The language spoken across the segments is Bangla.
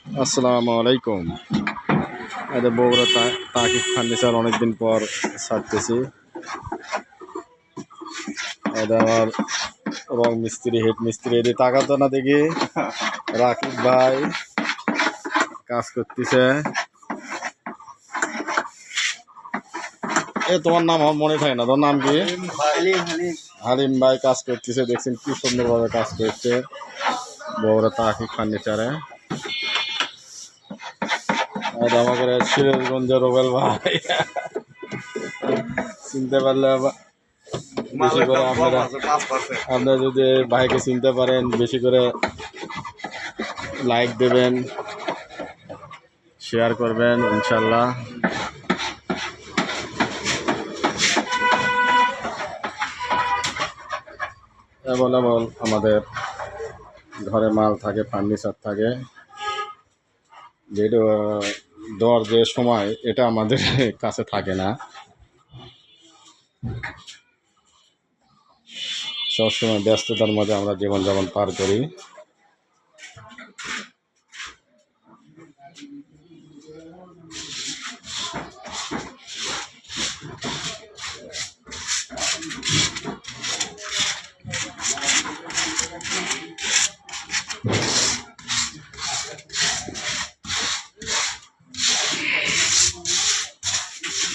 আসসালামু আলাইকুম। এটা বগুড়া তাকিব ফার্নিচার অনেকদিন পর ছাড়তেছি। এটা আমার রং মিস্ত্রি, হেড মিস্ত্রি। এটি তাকাতো না দেখি রাকিব ভাই কাজ করতেছে। তোমার নাম আমার মনে থাকে না, তোর নাম কি? হালিম ভাই কাজ করতেছে। দেখছেন কি সুন্দরভাবে কাজ করছে বগুড়া তাকিব ফার্নিচারে। আর আমাদের সিরাজগঞ্জের রোবেল ভাই চিনতে পারলে বেশি করে আপনারা যদি ভাইকে চিনতে পারেন বেশি করে লাইক দেবেন, শেয়ার করবেন ইনশাল্লাহ। অ্যাভেলেবল আমাদের ঘরে মাল থাকে, ফার্নিচার থাকে। যেটা দেওয়ার যে সময় এটা আমাদের কাছে থাকে না, সবসময় ব্যস্ততার মধ্যে আমরা জীবনযাপন পার করি।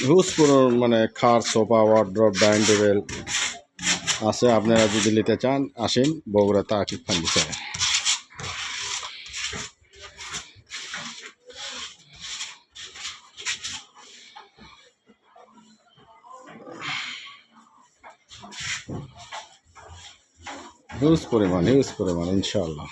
হিউজ কোনো মানে খাট, সোফা, ওয়ার্ড্রপ, ডাইনিং টেবিল আছে। আপনারা যদি নিতে চান আসেন বগুড়া তাকিব ফার্নিচারে। হিউজ পরিমাণ ইনশাআল্লাহ।